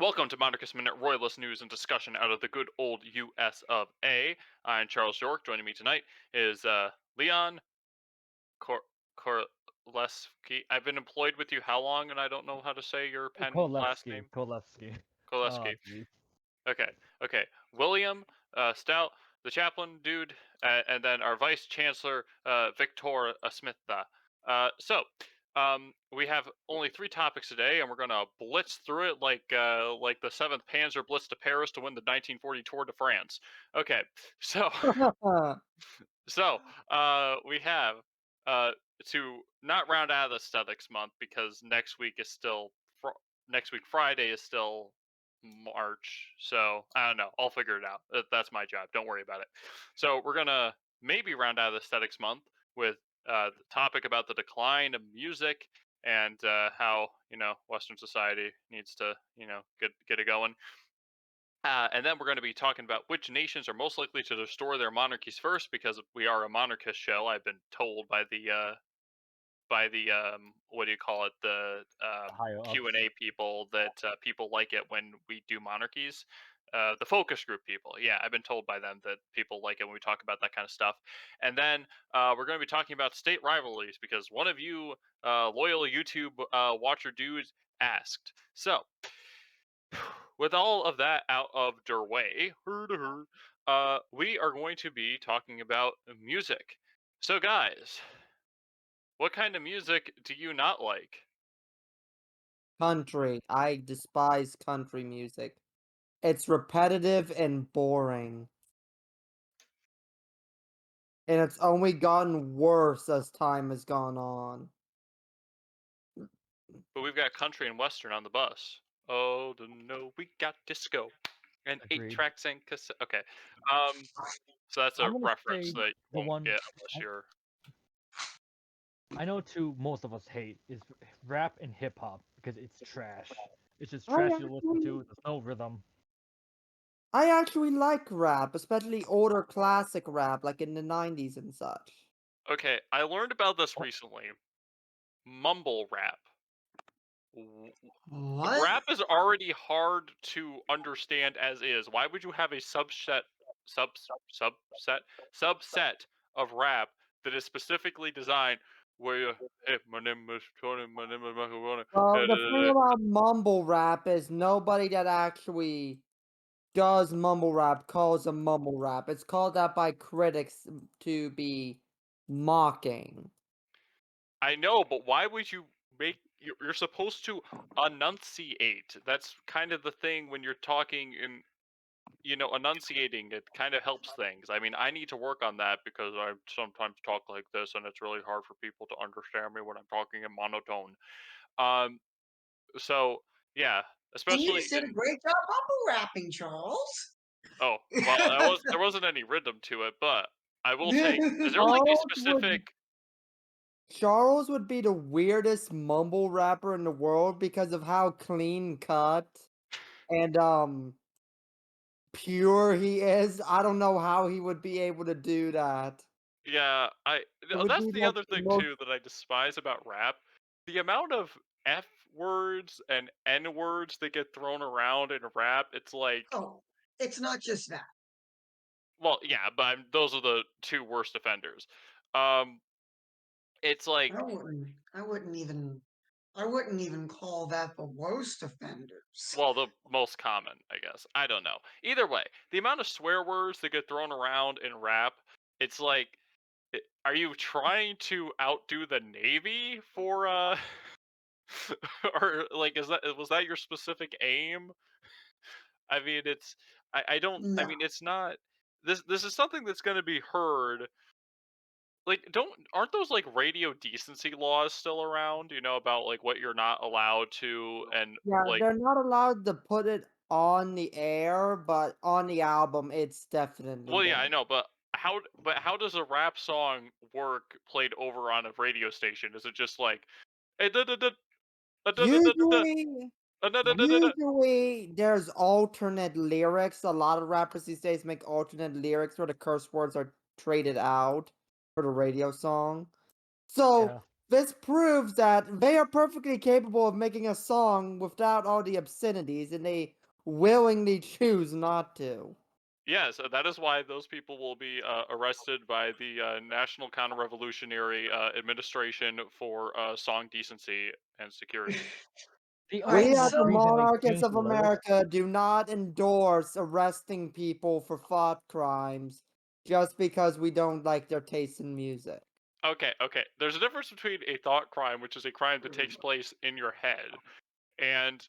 Welcome to Monarchist Minute Royalist news and discussion out of the good old US of A. I'm Charles York. Joining me tonight is Leon Kor- Korleski. I've been employed with you how long, and I don't know how to say your pen last Kolevsky, name. Kolevsky. Oh, Koleski. geez. Okay, okay. William Stout, the chaplain dude, and then our vice chancellor Victor Smitha. We have only three topics today, and we're gonna blitz through it like the Seventh Panzer blitzed to Paris to win the 1940 Tour de France. Okay, so so we have uh, to not round out of the aesthetics month because next week is still next week Friday is still March. So I don't know. I'll figure it out. That's my job. Don't worry about it. So we're gonna maybe round out of the aesthetics month with the topic about the decline of music and how Western society needs to get it going. And then we're going to be talking about which nations are most likely to restore their monarchies first, because we are a monarchist show. I've been told by the what do you call it, the Higher Q and ups. A people, that people like it when we do monarchies. The focus group people, yeah, I've been told by them that people like it when we talk about that kind of stuff. And then we're going to be talking about state rivalries because one of you loyal YouTube watcher dudes asked. So with all of that out of their way, we are going to be talking about music. So, guys, what kind of music do you not like? Country. I despise country music. It's repetitive and boring. And it's only gotten worse as time has gone on. But we've got country and western on the bus. Oh, no, we got disco and eight Agreed. tracks and cassette. Okay, um, so that's a I'm gonna reference say that you the won't one get unless you're. I know two most of us hate is rap and hip hop because it's trash. It's just I trash to listen actually to. There's no rhythm. I actually like rap, especially older classic rap like in the 90s and such. Okay, I learned about this recently. Mumble rap. W- What? Rap is already hard to understand as is. Why would you have a sub subset subset of rap that is specifically designed where you, hey, my name is Tony, my name is Macaroni. Well, the thing about mumble rap is nobody that actually does mumble rap calls a mumble rap. It's called that by critics to be mocking. I know, but why would you make you're supposed to enunciate? That's kind of the thing when you're talking in enunciating, it kind of helps things. I mean, I need to work on that because I sometimes talk like this, and it's really hard for people to understand me when I'm talking in monotone. Um, so yeah, And you especially did a in great job bubble wrapping, Charles. oh well, there wasn't any rhythm to it, but I will say, is there like a Charles would specific? Charles would be the weirdest mumble rapper in the world because of how clean cut and pure he is. I don't know how he would be able to do that. Yeah, It would that's be the like other the thing most too that I despise about rap. The amount of F words and N words that get thrown around in rap, it's like, Oh, it's not just that. well, yeah, but those are the two worst offenders. Um, it's like, I wouldn't even call that the worst offenders. well, the most common, I guess. I don't know. Either way, the amount of swear words that get thrown around in rap, it's like, are you trying to outdo the Navy for or like, is that was that your specific aim? I mean, I don't, I No. mean, it's not, this is something that's going to be heard. Like, aren't those like radio decency laws still around, about like what you're not allowed to, and Yeah, like, they're not allowed to put it on the air, but on the album it's definitely well, yeah, I there. know, but how does a rap song work played over on a radio station? Is it just like, "Hey, da da da da da da da Usually da da da da da"? usually there's alternate lyrics. A lot of rappers these days make alternate lyrics where the curse words are traded out for the radio song. So Yeah. This proves that they are perfectly capable of making a song without all the obscenities, and they willingly choose not to. Yes, that is why those people will be arrested by the National Counter-Revolutionary Administration for song decency and security. The We, Right, only as the so reason they monarchists changed of the lyrics. America, do not endorse arresting people for thought crimes just because we don't like their taste in music. Okay, okay. There's a difference between a thought crime, which is a crime that takes place in your head, and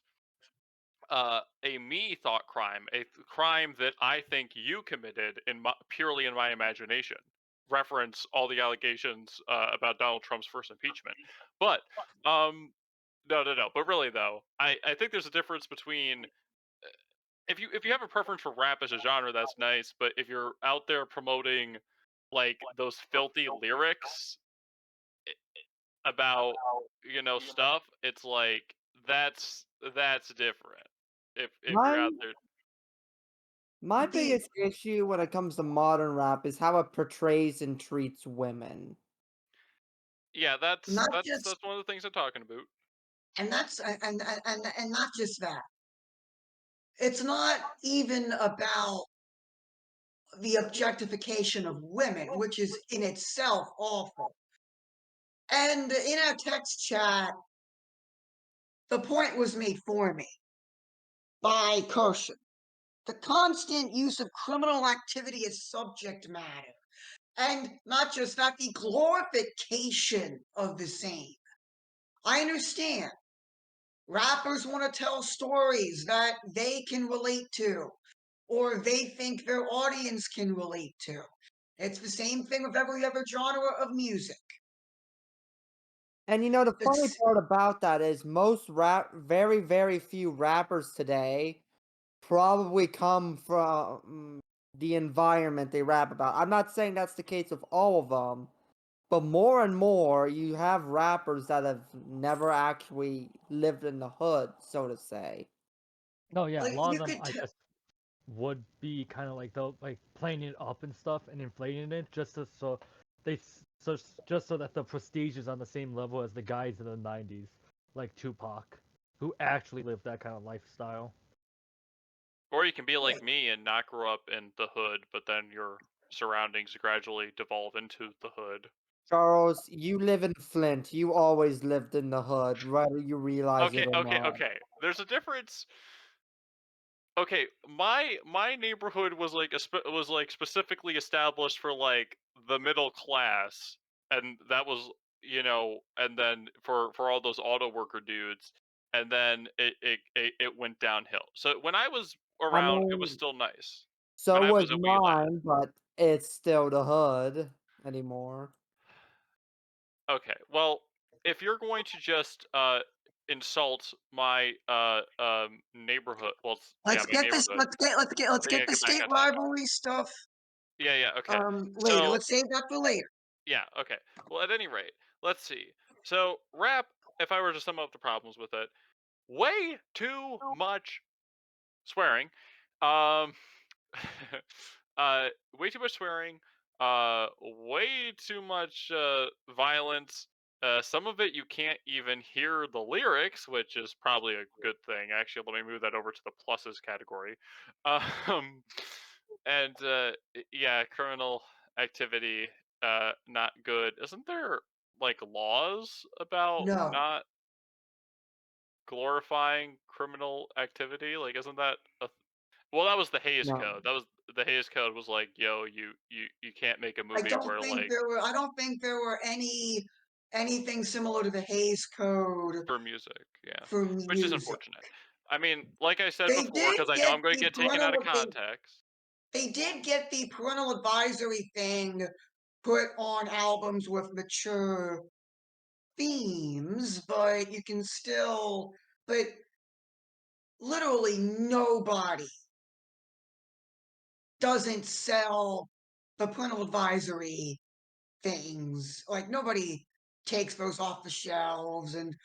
a me thought crime, crime that I think you committed purely in my imagination. Reference all the allegations about Donald Trump's first impeachment. But no, no, no. But really, though, I think there's a difference between if you have a preference for rap as a genre, that's nice. But if you're out there promoting like those filthy lyrics about stuff, it's like that's different. If you're My out there. my the biggest issue when it comes to modern rap is how it portrays and treats women. Yeah, that's not that's just that's one of the things I'm talking about. and that's and not just that. It's not even about the objectification of women, which is in itself awful. And in our text chat, the point was made for me by Kosher. The constant use of criminal activity as subject matter, and not just that, the glorification of the same. I understand. Rappers want to tell stories that they can relate to, or they think their audience can relate to. It's the same thing with every other genre of music. And the funny It's part about that is very, very few rappers today probably come from the environment they rap about. I'm not saying that's the case with all of them, but more and more you have rappers that have never actually lived in the hood, so to say. No, yeah, a like lot of you them could I tell. guess would be kind of like the like playing it up and stuff and inflating it just so just so that the prestige is on the same level as the guys in the '90s, like Tupac, who actually lived that kind of lifestyle. Or you can be like Right. me and not grow up in the hood, but then your surroundings gradually devolve into the hood. Charles, you live in Flint. You always lived in the hood, whether you realize it Okay, or okay, not. okay. There's a difference. Okay, my neighborhood was like was like specifically established for like the middle class, and that was and then for all those auto worker dudes, and then it went downhill. So when I was I around, it was mean, still nice. When so I was was a wee lad. mine, but it's still the hood anymore. Okay, well, if you're going to just insult my neighborhood, well, yeah, Let's my get this. neighborhood, Let's then yeah, get the get back state on topic. rivalry stuff Yeah, yeah, okay. later. So Let's save that for later. yeah, okay. Well, at any rate, let's see. So rap, if I were to sum up the problems with it, way too much swearing. Um, way too much swearing. Way too much violence. Some of it you can't even hear the lyrics, which is probably a good thing. Actually, let me move that over to the pluses category. Um, and yeah, criminal activity, not good. Isn't there like laws about No, not glorifying criminal activity? Like, isn't that well, that was the Hayes No. Code. That was the Hayes Code was like, yo, you can't make a I movie don't where think like there were. I don't think there were anything similar to the Hayes Code for music, yeah, for which is music. unfortunate. I mean, like I said They before, did because I know get I'm going to the get taken out of parental. context. They did get the parental advisory thing put on albums with mature themes, but you can still. But literally nobody doesn't sell the parental advisory things. Like nobody takes those off the shelves, and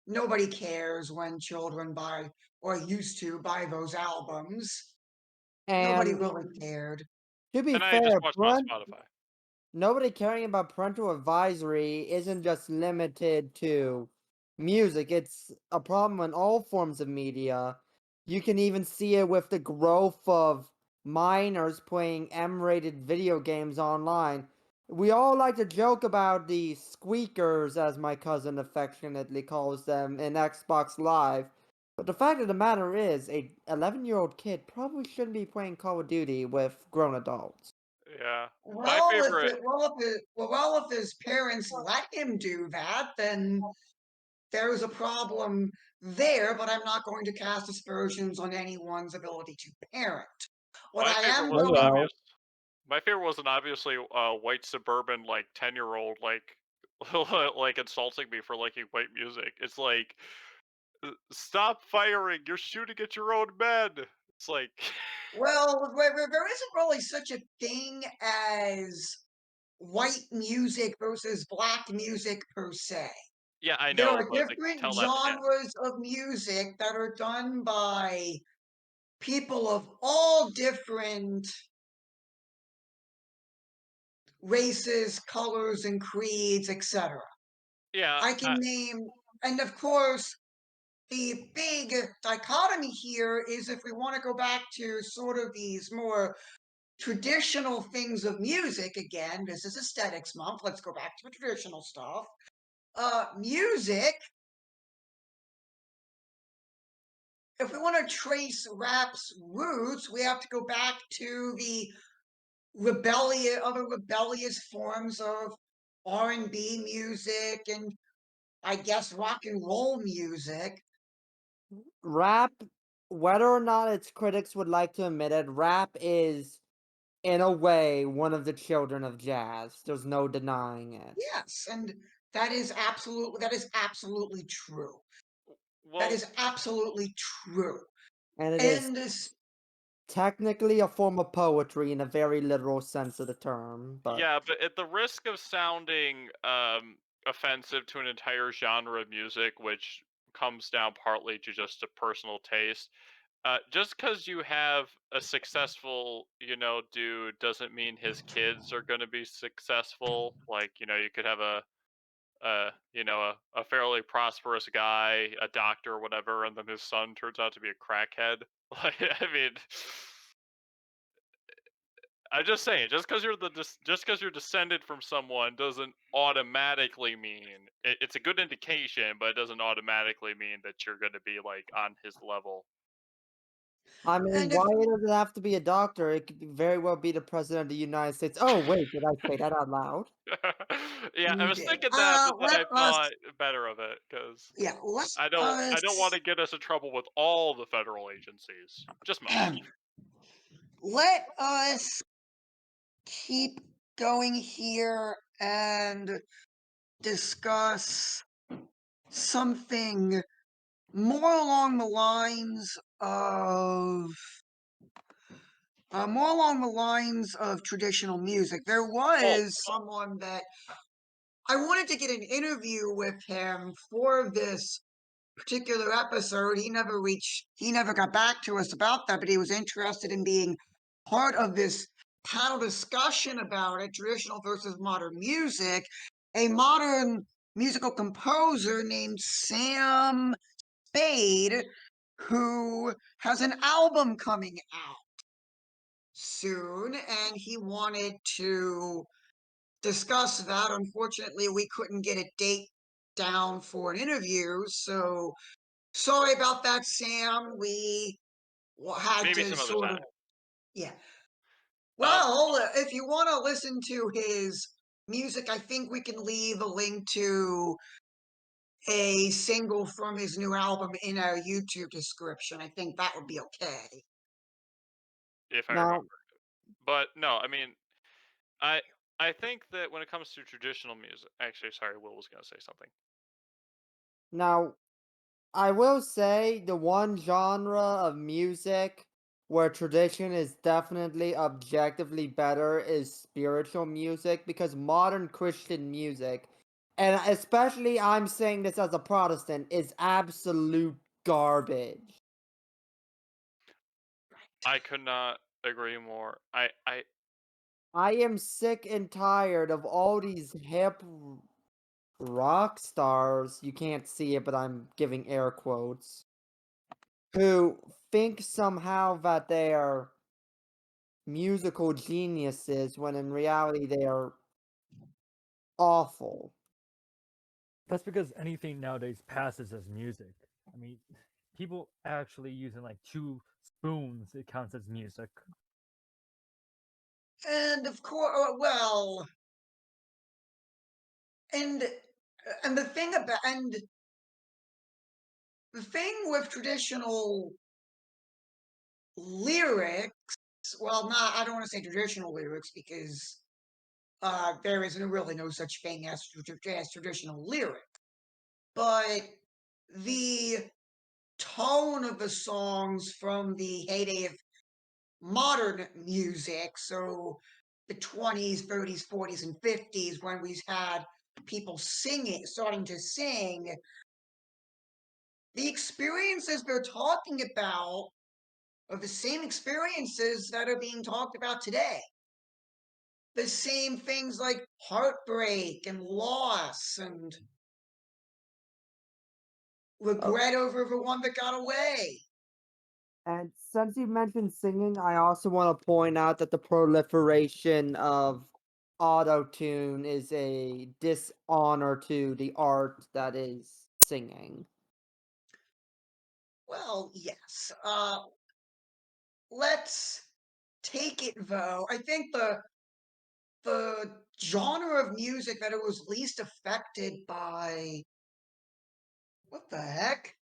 nobody cares when children buy or used to buy those albums. Nobody And really cared. to be And I just fair, watched them on Spotify. nobody caring about parental advisory isn't just limited to music. It's a problem in all forms of media. You can even see it with the growth of minors playing M-rated video games online. We all like to joke about the squeakers, as my cousin affectionately calls them, in Xbox Live. But the fact of the matter is, a 11-year-old kid probably shouldn't be playing Call of Duty with grown adults. Yeah. My Well, favorite if his parents let him do that, then there's a problem there, but I'm not going to cast aspersions on anyone's ability to parent. What my I favorite am Oh wasn't going obvious. well. My favorite wasn't obviously white suburban like 10-year-old like like insulting me for liking white music. It's like stop firing. You're shooting at your own men. It's like Well, there isn't really such a thing as white music versus black music per se. yeah, I There know, are but like different tell that to him. genres of music that are done by people of all different races, colors, and creeds, etc. Yeah, I can name, and of course, the big dichotomy here is if we want to go back to sort of these more traditional things of music again, this is aesthetics month, let's go back to the traditional stuff. Music, if we want to trace rap's roots, we have to go back to the other rebellious forms of R&B music and I guess rock and roll music. Rap, whether or not its critics would like to admit it, rap is, in a way, one of the children of jazz. There's no denying it. Yes, and that is absolutely true. That well, is absolutely true. And it is And this, technically a form of poetry in a very literal sense of the term, but yeah, but at the risk of sounding offensive to an entire genre of music, which comes down partly to just a personal taste, just because you have a successful, dude doesn't mean his kids are going to be successful. Like, you could have a fairly prosperous guy, a doctor or whatever, and then his son turns out to be a crackhead. Like, I mean, I'm just saying, just because you're descended from someone doesn't automatically mean it's a good indication, but it doesn't automatically mean that you're going to be like on his level. I mean, and if why does it have to be a doctor? It could very well be the president of the United States. Oh, wait, did I say that out loud? Yeah, I you was did, thinking that, but then let I us, thought better of it because yeah, let I don't want us, to get us in trouble with all the federal agencies, just most. let us keep going here and discuss something more along the lines of traditional music. There Well, was someone that I wanted to get an interview with him for this particular episode. He never got back to us about that, but he was interested in being part of this panel discussion about it, traditional versus modern music. A modern musical composer named Sam Spade, who has an album coming out soon, and he wanted to discuss that. Unfortunately, we couldn't get a date down for an interview, so sorry about that, Sam. We had maybe to some other sort of, time. yeah. Um, Well, if you want to listen to his music, I think we can leave a link to a single from his new album in our YouTube description. I think that would be okay. if I remember, Now, but no, I mean, I I think that when it comes to traditional music, actually, sorry, Will was gonna say something. now, I will say the one genre of music where tradition is definitely objectively better is spiritual music because modern Christian music, and especially I'm saying this as a Protestant, is absolute garbage. I could not agree more. I I am sick and tired of all these hip rock stars. You can't see it, but I'm giving air quotes. Who think somehow that they are musical geniuses when in reality they are awful. That's because anything nowadays passes as music. I mean, people actually using like 2 spoons, it counts as music. And of course, well, and and the thing with traditional lyrics, well, not I don't want to say traditional lyrics because there is really no such thing as traditional lyric, but the tone of the songs from the heyday of modern music, so the 20s, 30s, 40s, and 50s, when we had people singing, starting to sing, the experiences they're talking about are the same experiences that are being talked about today. The same things like heartbreak and loss and Oh, regret over the one that got away. and since you mentioned singing, I also want to point out that the proliferation of auto-tune is a dishonor to the art that is singing. Well, yes. Let's take it though. I think the genre of music that it was least affected by, what the heck?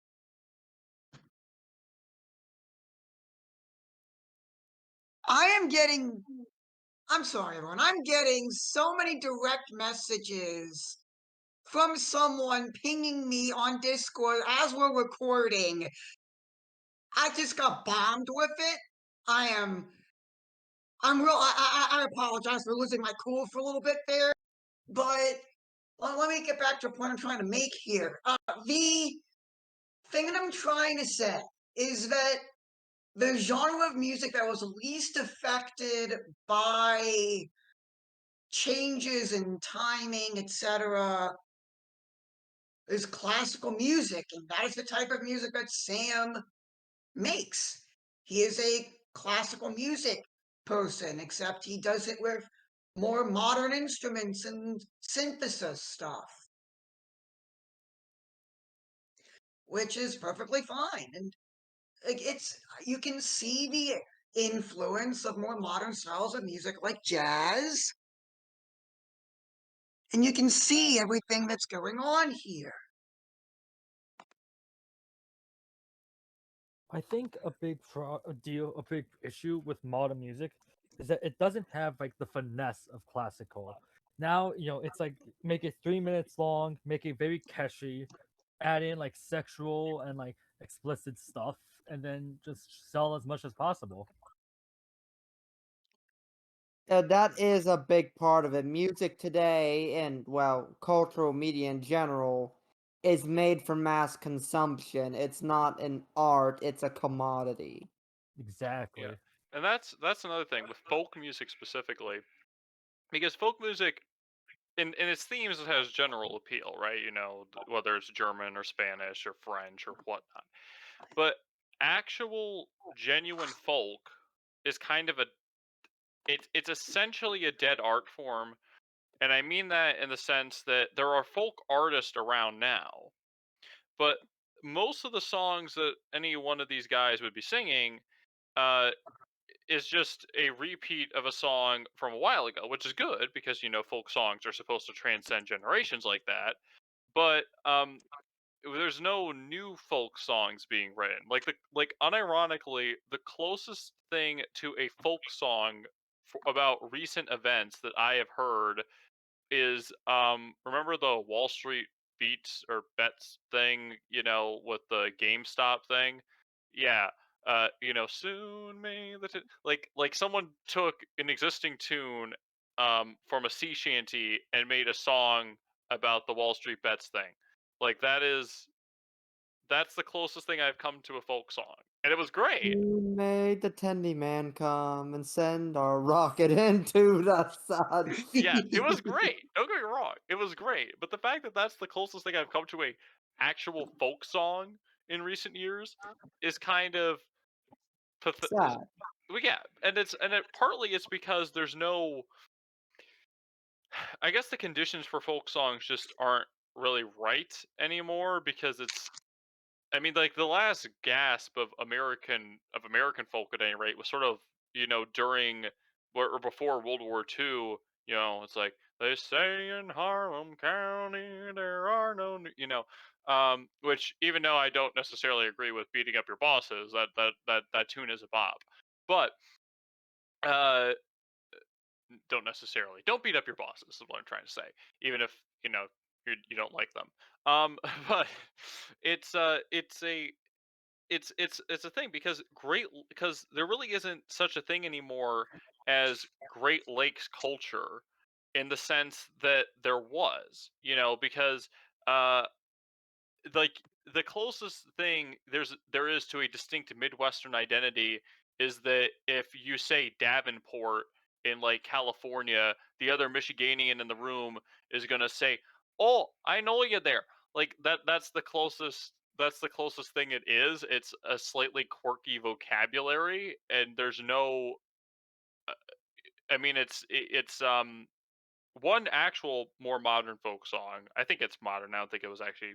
I am getting, I'm sorry, everyone. I'm getting so many direct messages from someone pinging me on Discord as we're recording. I just got bombed with it. I am, I apologize for losing my cool for a little bit there, but let me get back to the point I'm trying to make here. The thing that I'm trying to say is that the genre of music that was least affected by changes in timing, etc., is classical music, and that is the type of music that Sam makes. He is a classical music person, except he does it with more modern instruments and synthesis stuff, which is perfectly fine. And like it's you can see the influence of more modern styles of music like jazz, and you can see everything that's going on here. I think a big issue with modern music is that it doesn't have like the finesse of classical. Now, it's like make it 3 minutes long, make it very catchy, add in like sexual and like explicit stuff, and then just sell as much as possible. That is a big part of it. Music today and, well, cultural media in general is made for mass consumption. It's not an art, it's a commodity. Yeah, Exactly. and that's another thing with folk music specifically, because folk music in its themes it has general appeal, right? Whether it's German or Spanish or French or whatnot. But actual genuine folk is kind of it's essentially a dead art form, and I mean that in the sense that there are folk artists around now, but most of the songs that any one of these guys would be singing uh, is just a repeat of a song from a while ago, which is good because folk songs are supposed to transcend generations like that. But there's no new folk songs being written. Unironically, the closest thing to a folk song about recent events that I have heard is remember the Wall Street beats or bets thing, with the GameStop thing? Yeah. Soon may like someone took an existing tune from a sea shanty and made a song about the Wall Street bets thing. Like that's the closest thing I've come to a folk song. and it was great. We made the Tendy Man come and send our rocket into the sun. Yeah, it was great. Don't get me wrong, it was great. But the fact that that's the closest thing I've come to a actual folk song in recent years is kind of is, Sad. well, yeah, and it partly it's because there's no. I guess the conditions for folk songs just aren't really right anymore because it's. I mean, like the last gasp of American folk at any rate was sort of during or before World War II. It's like they say in Harlem County there are no, which even though I don't necessarily agree with beating up your bosses, that tune is a bop. But uh, don't necessarily don't beat up your bosses is what I'm trying to say, even if you don't like them. But it's a it's a thing because because there really isn't such a thing anymore as Great Lakes culture in the sense that there was, because uh like the closest thing there is to a distinct Midwestern identity is that if you say Davenport in like California, the other Michiganian in the room is gonna say, "Oh, I know you there." Like that's the closest. That's the closest thing it is. It's a slightly quirky vocabulary, and there's no. uh, I mean, it's one actual more modern folk song. I think it's modern. I don't think it was actually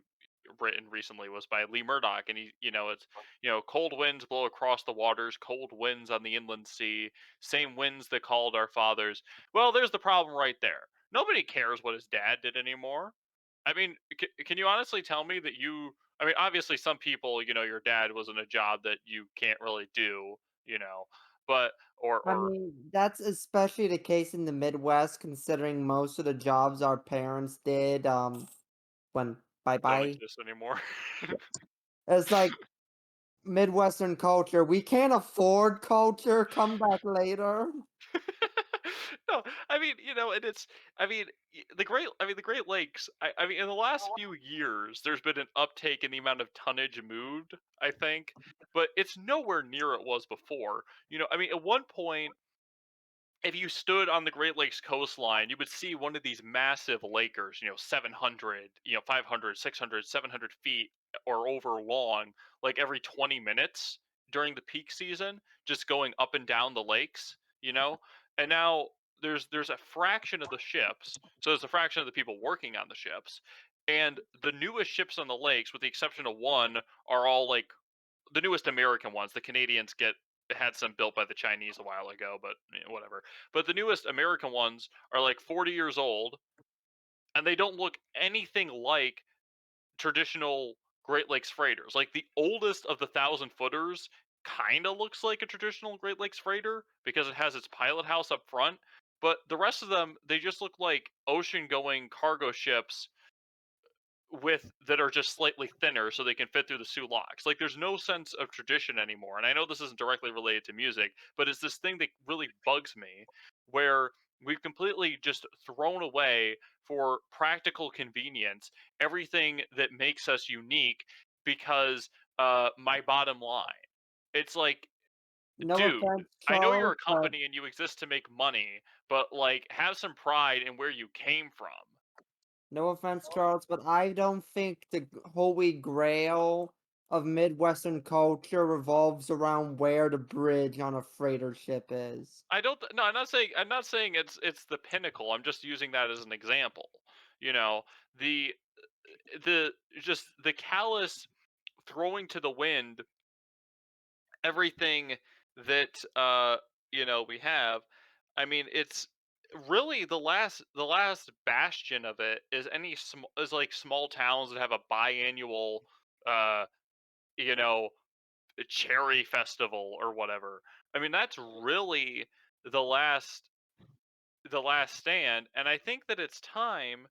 written recently. Was by Lee Murdoch, and it's cold winds blow across the waters, cold winds on the inland sea, same winds that called our fathers. Well, there's the problem right there. Nobody cares what his dad did anymore. I mean, can you honestly tell me that you? I mean, obviously, some people, your dad was in a job that you can't really do, but I or mean, that's especially the case in the Midwest, considering most of the jobs our parents did, when don't bye-bye. exist anymore. It's like Midwestern culture. We can't afford culture. Come back later. No, I mean, and it's, I mean, the Great Lakes. I mean, in the last few years, there's been an uptake in the amount of tonnage moved. I think, but it's nowhere near it was before. I mean, at one point, if you stood on the Great Lakes coastline, you would see one of these massive lakers, 700, 500, 600, 700 feet or over long, like every 20 minutes during the peak season, just going up and down the lakes, And now there's a fraction of the ships, so there's a fraction of the people working on the ships, and the newest ships on the lakes, with the exception of one, are all like the newest American ones. The Canadians had some built by the Chinese a while ago, but whatever. But the newest American ones are like 40 years old, and they don't look anything like traditional Great Lakes freighters. Like the oldest of the 1,000 footers kind of looks like a traditional Great Lakes freighter because it has its pilot house up front. But the rest of them, they just look like ocean going cargo ships with that are just slightly thinner so they can fit through the Sioux locks. Like there's no sense of tradition anymore. And I know this isn't directly related to music, but it's this thing that really bugs me where we've completely just thrown away for practical convenience everything that makes us unique because my bottom line. It's like, No dude, offense, I know you're Charles, a but company and you exist to make money, but like have some pride in where you came from. no offense, Charles, but I don't think the holy grail of Midwestern culture revolves around where the bridge on a freighter ship is. I don't no, I'm not saying it's the pinnacle. I'm just using that as an example. You know, the the just the callous throwing to the wind everything that we have. I mean, it's really the last bastion of it is is like small towns that have a biannual uh you know cherry festival or whatever. I mean, that's really the last the last stand, and I think that it's time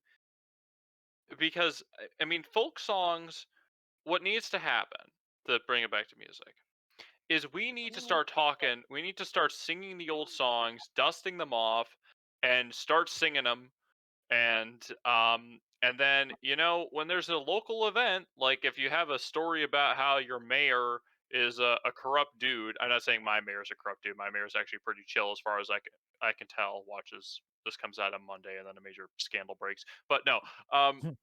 because I mean folk songs, what needs to happen to bring it back to music is we need to start singing the old songs, dusting them off, and start singing them. And then when there's a local event, like if you have a story about how your mayor is a corrupt dude. I'm not saying my mayor's a corrupt dude. My mayor's actually pretty chill as far as I can tell. Watches this comes out on Monday, and then a major scandal breaks. But no, um,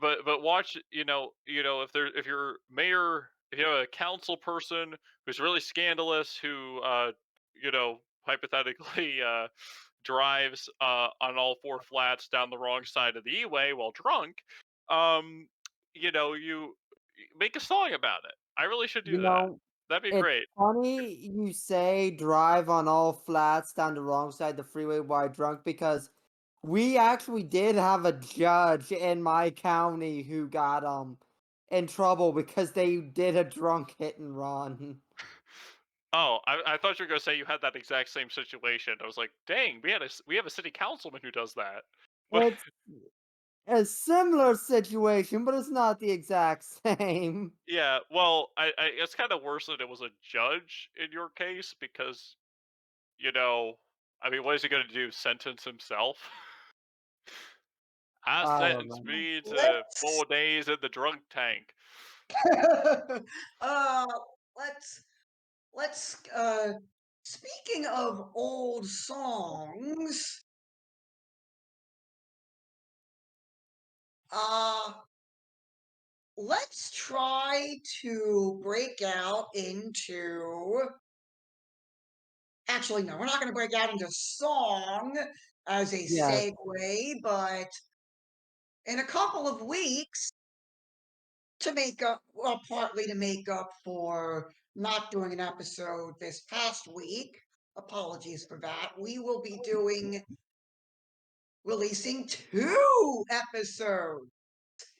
but watch. If your mayor, if you have a council person who's really scandalous, who hypothetically drives on all four flats down the wrong side of the E-way while drunk, um, you make a song about it. I really should do You that. know, That'd be it's great. funny you say drive on all flats down the wrong side of the freeway while drunk because we actually did have a judge in my county who got in trouble because they did a drunk hit and run. Oh, I thought you were gonna say you had that exact same situation. I was like, dang, we have a city councilman who does that. But It's a similar situation, but it's not the exact same. yeah, well, it's kind of worse that it was a judge in your case because you know, I mean, what is he gonna do? Sentence himself? I I don't sentence know. me to Let's 4 days in the drunk tank. uh let's speaking of old songs, uh let's try to break out into actually no, we're not going to break out into song as a Yes. segue, but in a couple of weeks to make up, well, partly to make up for not doing an episode this past week. Apologies for that. We will be releasing 2 episodes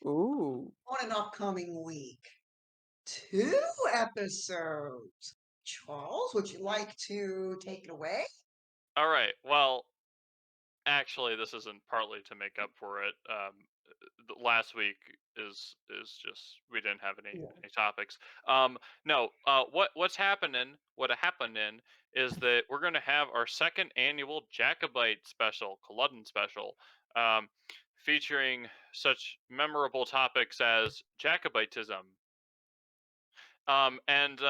Ooh. on an upcoming week. 2 episodes. Charles, would you like to take it away? All right. Well, actually, this isn't partly to make up for it. Last week is just we didn't have any topics. No. What's happening? What happening is that we're gonna have our second annual Jacobite special, Culloden special, um, featuring such memorable topics as Jacobitism, and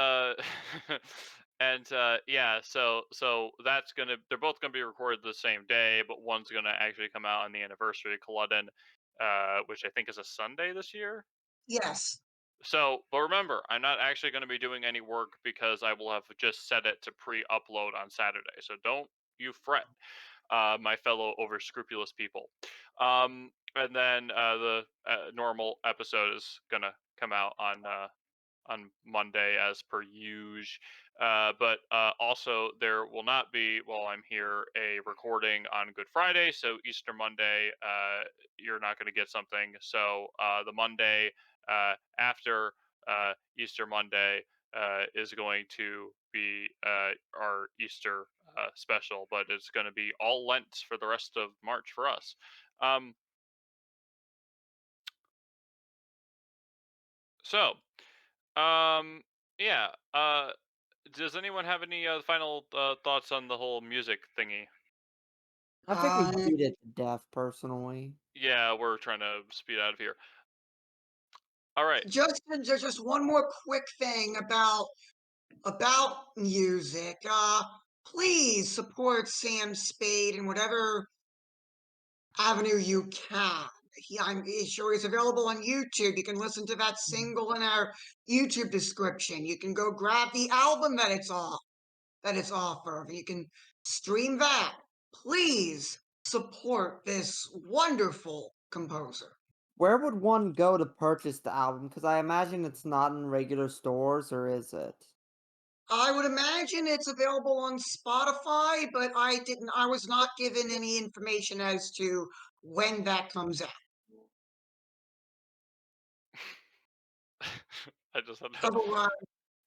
yeah, so they're both gonna be recorded the same day, but one's gonna actually come out on the anniversary of Culloden, which I think is a Sunday this year. Yes. So, but remember, I'm not actually going to be doing any work because I will have just set it to pre-upload on Saturday. So don't you fret, my fellow over scrupulous people. And then the normal episode is gonna come out on Monday as per usual. But also, there will not be, while I'm here, a recording on Good Friday. So Easter Monday, you're not going to get something. So the Monday after Easter Monday is going to be our Easter special, but it's going to be all Lent for the rest of March for us. Um, so, um, yeah. Does anyone have any final thoughts on the whole music thingy? I think we Um, beat it to death personally. Yeah, we're trying to speed out of here. All right. just one more quick thing about music. Please support Sam Spade in whatever avenue you can. I'm sure he's available on YouTube. You can listen to that single in our YouTube description. You can go grab the album that it's off of. You can stream that. Please support this wonderful composer. Where would one go to purchase the album? Because I imagine it's not in regular stores, or is it? I would imagine it's available on Spotify, but I was not given any information as to when that comes out. I just had Otherwise,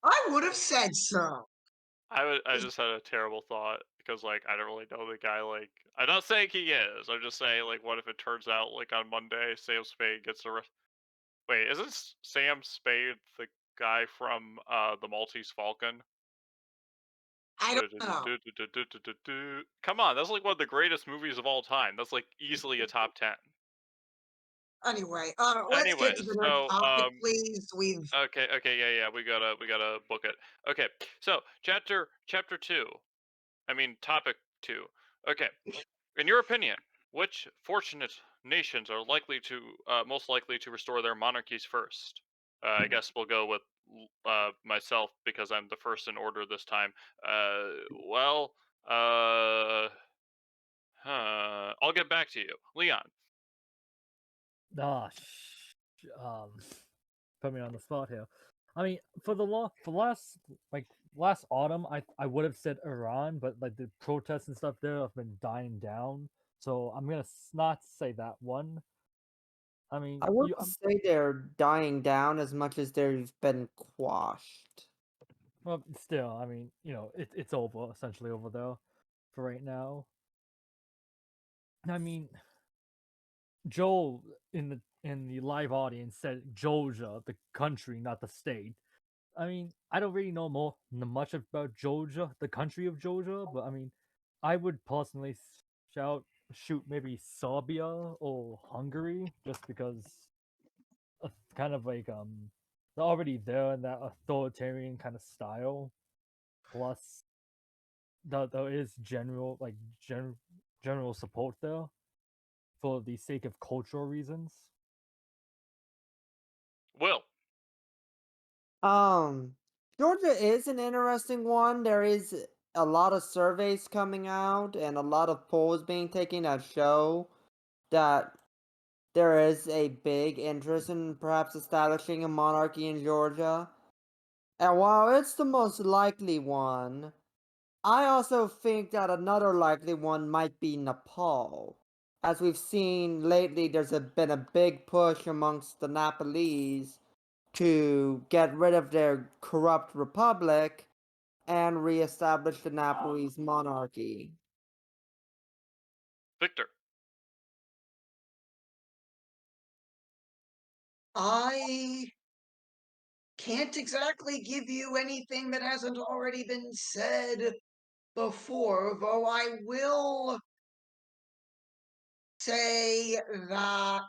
I would have said so. I just had a terrible thought because like I don't really know the guy. Like I'm not saying he is. I'm just saying like what if it turns out like on Monday Sam Spade gets arrested? Wait, isn't Sam Spade the guy from the Maltese Falcon? I don't know. Come on, that's like one of the greatest movies of all time. That's like easily a top 10. Anyway, let's get to Anyways, the next so topic, please. We've okay, yeah, we gotta book it. Okay, so chapter two. I mean topic two. Okay, in your opinion, which fortunate nations are most likely to restore their monarchies first? I guess we'll go with myself because I'm the first in order this time. Well, uh, I'll get back to you, Leon. Ah, put me on the spot here. I mean, for last last autumn, I would have said Iran, but like the protests and stuff there have been dying down, so I'm gonna not say that one. I mean, I wouldn't say they're dying down as much as they've been quashed. well, still, I mean, it's over essentially over there for right now. I mean, Joel in the live audience said Georgia, the country, not the state. I mean, I don't really know much about Georgia, the country of Georgia, but I mean, I would personally shoot maybe Serbia or Hungary just because kind of like they're already there in that authoritarian kind of style. Plus, there is general support there for the sake of cultural reasons. Will. Georgia is an interesting one. There is a lot of surveys coming out and a lot of polls being taken that show that there is a big interest in perhaps establishing a monarchy in Georgia. And while it's the most likely one, I also think that another likely one might be Nepal. As we've seen lately, been a big push amongst the Nepalese to get rid of their corrupt republic and reestablish the Nepalese monarchy. Victor. I can't exactly give you anything that hasn't already been said before, though I will say that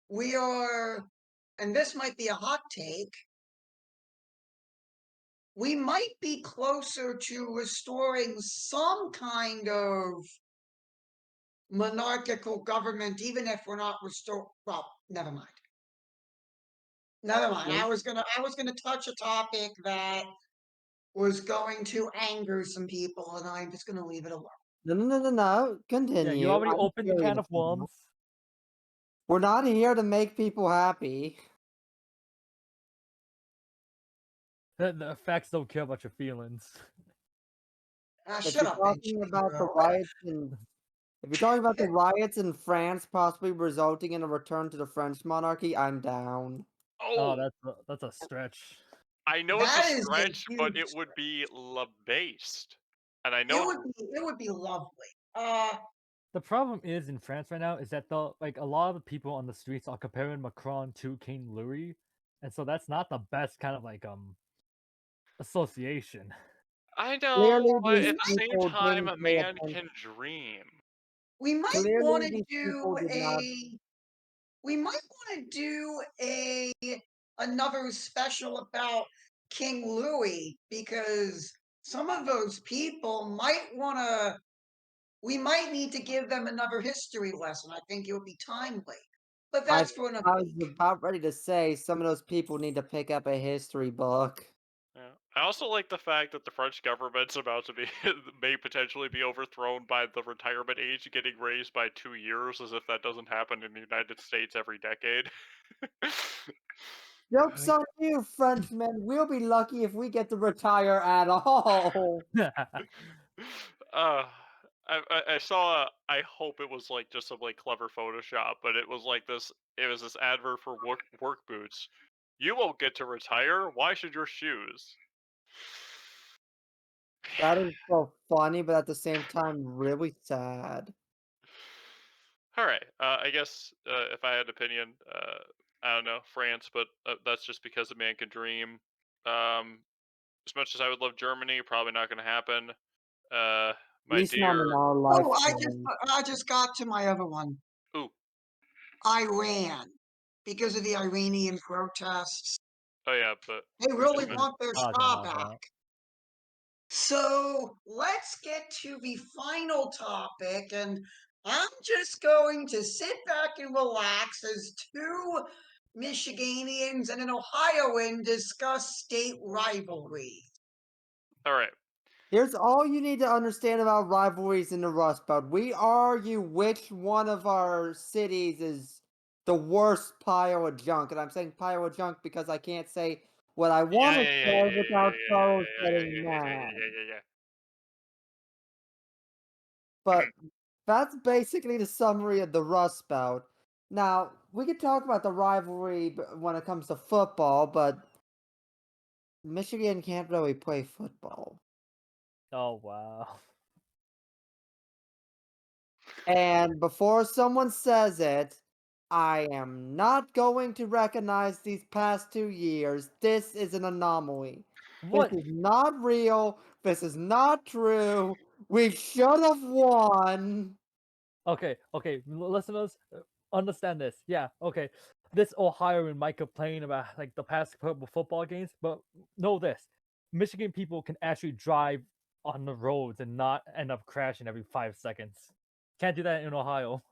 we are, and this might be a hot take, we might be closer to restoring some kind of monarchical government, even if we're not well, never mind. Never mind. I was gonna touch a topic that was going to anger some people, and I'm just gonna leave it alone. No. Yeah, you Continue. already I'm opened the can curious of now. worms. We're not here to make people happy. The facts don't care about your feelings. If Shut you're up, talking about the Benjamin. riots in If you're talking about the riots in France possibly resulting in a return to the French monarchy, I'm down. Oh, Oh, that's a stretch. I know it's a That is a stretch, but huge it would be based, and I It know would be lovely. The problem is in France right now is that a lot of the people on the streets are comparing Macron to King Louis, and so that's not the best kind of association. I know, Clearly but We these at the might same people time, didn't a pay man attention. can dream. we might want Clearly to these people do did not. a we might want to do a another special about King Louis, because some of those people might want to we might need to give them another history lesson. I think it would be timely. But I that's for another I was week. about ready to say some of those people need to pick up a history book. Yeah. I also like the fact that the French government's about to be may potentially be overthrown by the retirement age getting raised by 2 years, as if that doesn't happen in the United States every decade. I Joke's mean, on you, Frenchmen. We'll be lucky if we get to retire at all. uh, I saw. I hope it was like just some like clever Photoshop, but it was like this. It was this advert for work boots. You won't get to retire. Why should your shoes? That is so funny, but at the same time, really sad. All right. I guess if I had an opinion, I don't know France, but that's just because a man can dream. Um, as much as I would love Germany, probably not going to happen. Uh, At My least not in dear. our Oh, lifetime. I just got to my other one. Ooh. Iran, because of the Iranian protests. Oh yeah, but They we really just We mentioned. want their talking Shah about back. that. So let's get to the final topic, and I'm just going to sit back and relax as two Michiganians and an Ohioan discuss state rivalry. All right. Here's all you need to understand about rivalries in the Rust Belt. We argue which one of our cities is the worst pile of junk. And I'm saying pile of junk because I can't say what I Yeah, want yeah, to yeah, yeah, say yeah, without yeah, Charles yeah, yeah, getting yeah, yeah, yeah, mad. yeah, yeah, yeah. But that's basically the summary of the Rust Belt. Now, we could talk about the rivalry when it comes to football, but Michigan can't really play football. Oh wow. And before someone says it, I am not going to recognize these past 2 years. This is an anomaly. This What? is not real. This is not true. We should have won. Okay, okay, listeners, understand this. Yeah, okay. This Ohioan might complain about like the past couple football games, but know this: Michigan people can actually drive on the roads and not end up crashing every 5 seconds. Can't do that in Ohio.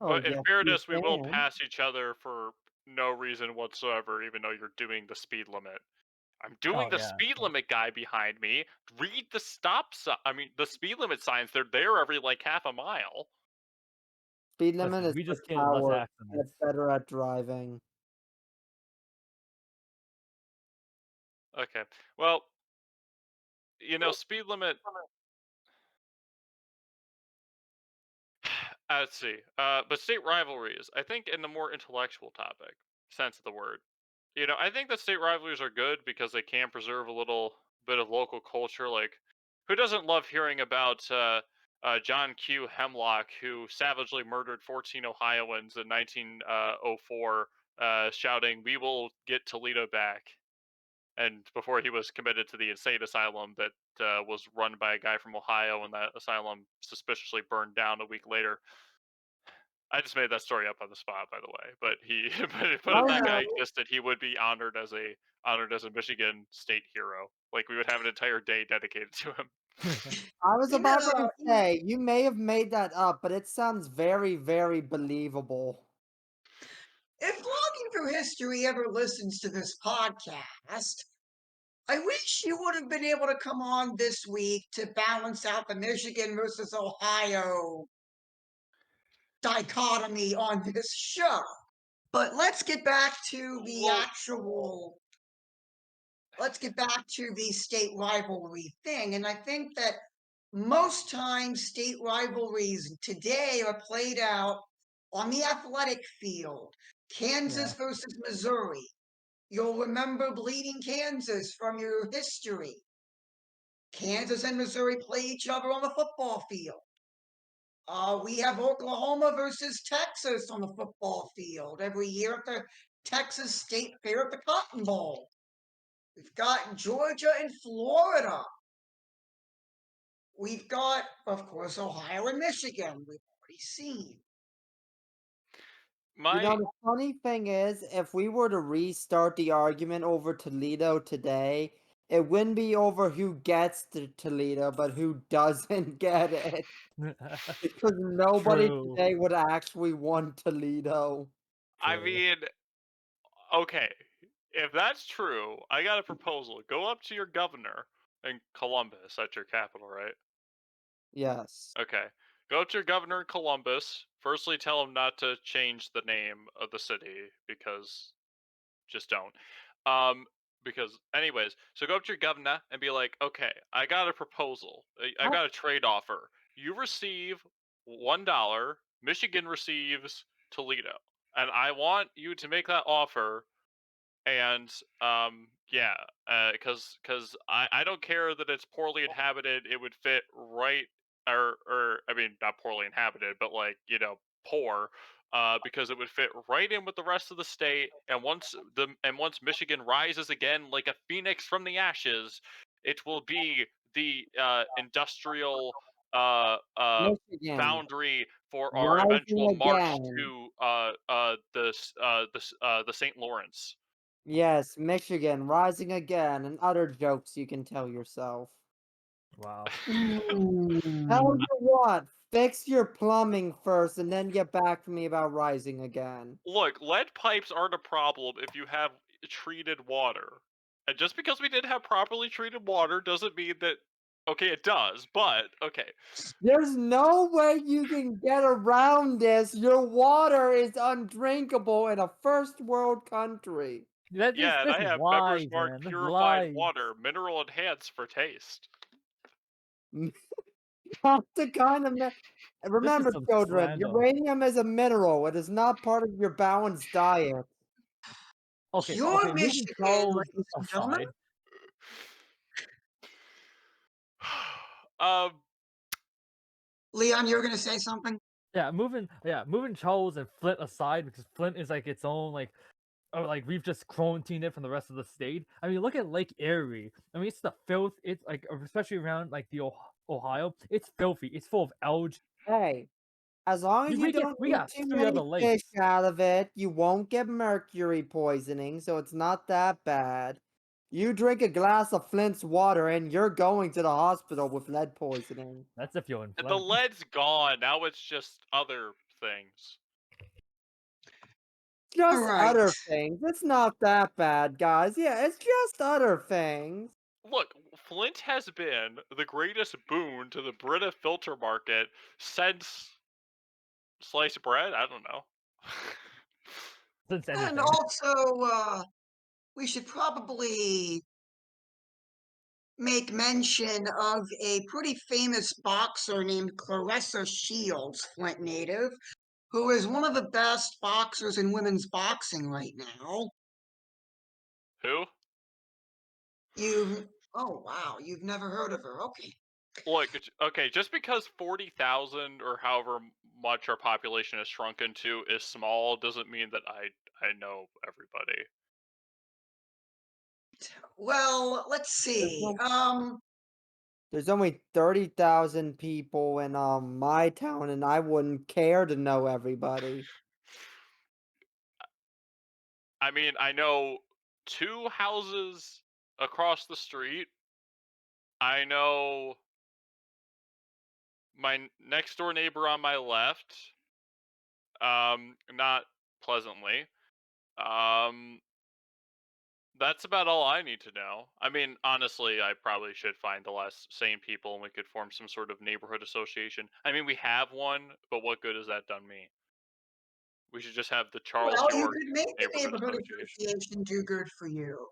Oh, But in yes, you fairness, we will can. pass each other for no reason whatsoever, even though you're doing the speed limit. I'm doing Oh the yeah. speed limit guy behind me. Read the stop sign. I mean, the speed limit signs. They're there every like half a mile. Speed limit Listen, is we for just get less cowards. accidents. Get better at driving. Okay. Well, speed limit. Let's see. But state rivalries. I think in the more intellectual topic sense of the word. I think that state rivalries are good because they can preserve a little bit of local culture. Like, who doesn't love hearing about John Q. Hemlock, who savagely murdered 14 Ohioans in 1904, shouting, "We will get Toledo back," and before he was committed to the insane asylum that was run by a guy from Ohio, and that asylum suspiciously burned down a week later. I just made that story up on the spot, by the way. But he, but if Oh, that guy no. existed, he would be honored as a Michigan state hero. Like we would have an entire day dedicated to him. I was You about know, to say, you may have made that up, but it sounds very, very believable. if Logging Through History ever listens to this podcast, I wish you would have been able to come on this week to balance out the Michigan versus Ohio dichotomy on this show. But let's get back to the state rivalry thing. And I think that most times state rivalries today are played out on the athletic field. Yeah. Kansas versus Missouri. You'll remember Bleeding Kansas from your history. Kansas and Missouri play each other on the football field. We have Oklahoma versus Texas on the football field every year at the Texas State Fair at the Cotton Bowl. We've got Georgia and Florida. We've got, of course, Ohio and Michigan. We've already seen. You know, My the funny thing is, if we were to restart the argument over Toledo today, it wouldn't be over who gets to Toledo, but who doesn't get it. Because nobody True. today would actually want Toledo. I True. mean, okay, if that's true, I got a proposal. Go up to your governor in Columbus, that's your capital, right? Yes. Okay. Go up to your governor in Columbus. Firstly, tell him not to change the name of the city because just don't. Um, because anyways, so go up to your governor and be like, okay, I got a proposal. I How, got a trade offer. You receive $1. Michigan receives Toledo, and I want you to make that offer. And yeah, because I don't care that it's poorly inhabited. It would fit right, or I mean not poorly inhabited, but like poor, because it would fit right in with the rest of the state. And once Michigan rises again like a phoenix from the ashes, it will be the industrial uh, uh, Michigan, boundary for our rising eventual march again. to the St. Lawrence. Yes, Michigan, rising again, and other jokes you can tell yourself. Wow. Tell Ooh. you what, fix your plumbing first and then get back to me about rising again. Look, lead pipes aren't a problem if you have treated water. And just because we didn't have properly treated water doesn't mean that okay, it does, but okay. There's no way you can get around this. Your water is undrinkable in a first world country. That Yeah, and this I is have Members lies, Mark man. This is purified lies. water, mineral enhanced for taste. Not the kind of This is remember, some children, slander. uranium is a mineral. It is not part of your balanced diet. Okay, Pure okay. Moving Michigan, trolls ladies and gentlemen. aside, um, Leon, you were going to say something? moving trolls and Flint aside, because Flint is like its own like we've just quarantined it from the rest of the state. I mean, look at Lake Erie. I mean, it's the filth. It's like especially around like the Ohio. It's filthy. It's full of algae. Hey, as long as you don't We eat got too 3 other many fish lakes. out of it, you won't get mercury poisoning, so it's not that bad. You drink a glass of Flint's water and you're going to the hospital with lead poisoning. That's if you're in the Flint. lead's gone. Now it's just other things. All Just right. other things. It's not that bad, guys. Yeah, it's just other things. Look, Flint has been the greatest boon to the Brita filter market since sliced bread. I don't know. Since And anything. also, we should probably make mention of a pretty famous boxer named Clarissa Shields, Flint native, who is one of the best boxers in women's boxing right now. Who? You've, oh wow, you've never heard of her. Okay. Look, okay, just because 40,000 or however much our population has shrunken to is small doesn't mean that I know everybody. Well, let's There's see. no- there's only 30,000 people in my town, and I wouldn't care to know everybody. I mean, I know 2 houses across the street. I know my next door neighbor on my left. Not pleasantly. Um, that's about all I need to know. I mean, honestly, I probably should find the less sane people and we could form some sort of neighborhood association. I mean, we have one, but what good has that done me? We should just have the Charles Well, you York could make the Neighborhood neighborhood Association. association do good for you.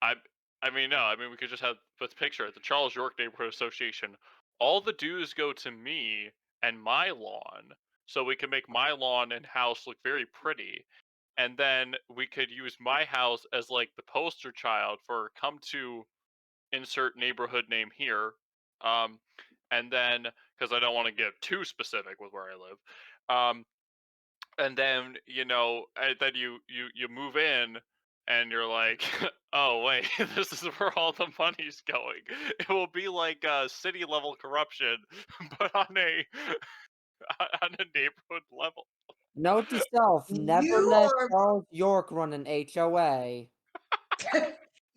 I I mean, no, I mean we could just have let's picture it, the Charles York Neighborhood Association. All the dues go to me and my lawn, so we can make my lawn and house look very pretty. And then we could use my house as like the poster child for come to insert neighborhood name here. Um, and then because I don't want to get too specific with where I live. And then then you move in and you're like oh wait, this is where all the money's going. It will be like city level corruption but on a on a neighborhood level. Note to self, never You let are Charles York run an HOA. you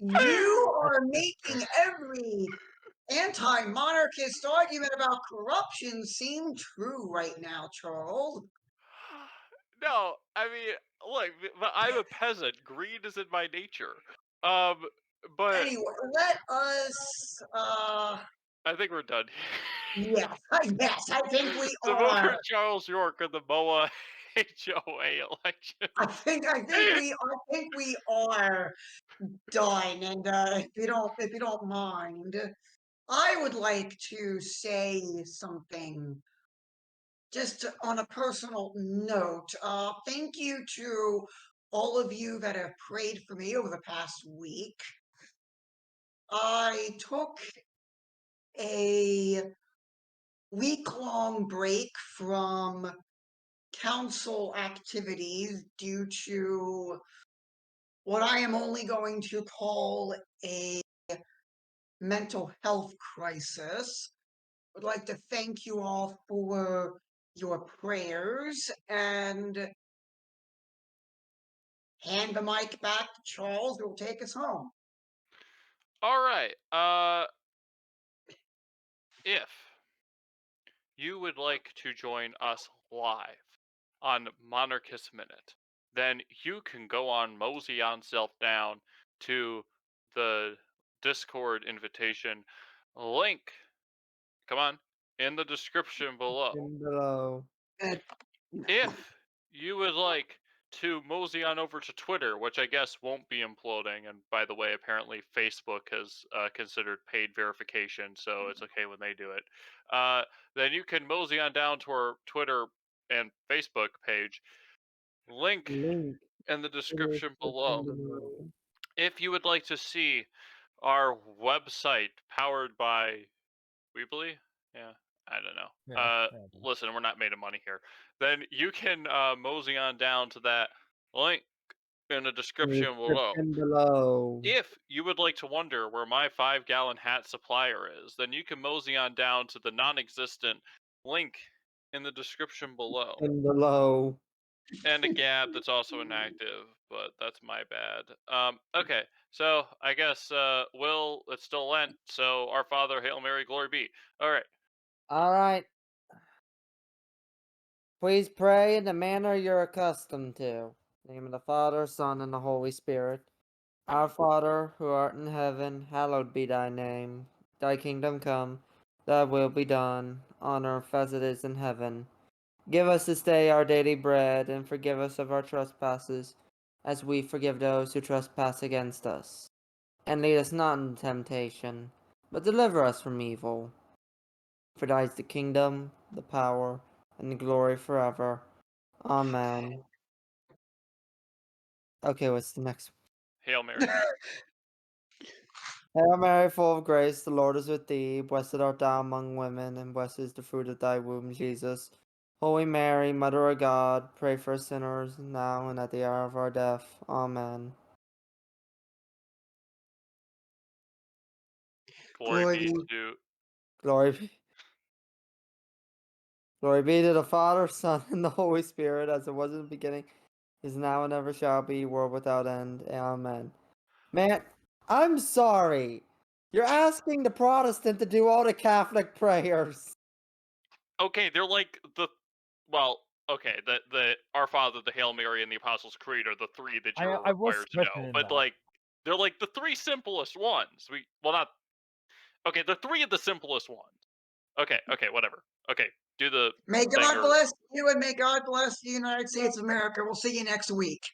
That's are making every anti-monarchist argument about corruption seem true right now, Charles. No, I mean, look, but I'm a peasant, greed is in my nature. um but Anyway, let us I think we're done. yes, yes, I think we So vote for are. Charles York in the MOA HOA election. I think we are done. And if you don't mind, I would like to say something just on a personal note. Thank you to all of you that have prayed for me over the past week. I took a week-long break from council activities due to what I am only going to call a mental health crisis. would like to thank you all for your prayers and hand the mic back to Charles, who will take us home. All right. If you would like to join us live on Monarchist Minute, then you can go on mosey on self down to the Discord invitation link. Come on, in the description below. And below. Good. If you would like to mosey on over to Twitter, which I guess won't be imploding, and by the way, apparently Facebook has considered paid verification, so it's okay when they do it. Then you can mosey on down to our Twitter and Facebook page. Link Link in the in the description description below. below. If you would like to see our website powered by Weebly? Yeah, I don't know. Yeah. Yeah. Listen, we're not made of money here. Then you can mosey on down to that link in the In the description below. description below. If you would like to wonder where my 5-gallon hat supplier is, then you can mosey on down to the non-existent link in the description below. And below. And a Gab that's also inactive, but that's my bad. Okay, so I guess Will, it's still Lent, so Our Father, Hail Mary, Glory be. All right. All right. Please pray in the manner you're accustomed to. In the name of the Father, Son, and the Holy Spirit. Our Father, who art in heaven, hallowed be thy name. Thy kingdom come, thy will be done, on earth as it is in heaven. Give us this day our daily bread, and forgive us of our trespasses, as we forgive those who trespass against us. And lead us not into temptation, but deliver us from evil. For thine is the kingdom, the power, and the glory forever. Amen. Okay, what's the next Hail Mary. one? Hail Mary, full of grace, the Lord is with thee. Blessed art thou among women, and blessed is the fruit of thy womb, Jesus. Holy Mary, Mother of God, pray for us sinners, now and at the hour of our death. Amen. Glory Glory be be. to. Glory be. Glory be to the Father, Son, and the Holy Spirit, as it was in the beginning, is now, and ever shall be, world without end. Amen. Man, I'm sorry. You're asking the Protestant to do all the Catholic prayers. Okay, they're like the. Well, okay, the Our Father, the Hail Mary, and the Apostles' Creed are the three that you're I was required to know. questioning But that. like, they're like the three simplest ones. Well, not. Okay, the three of the simplest ones. Okay, whatever. Okay, do the May thing God or bless you and may God bless the United States of America. We'll see you next week.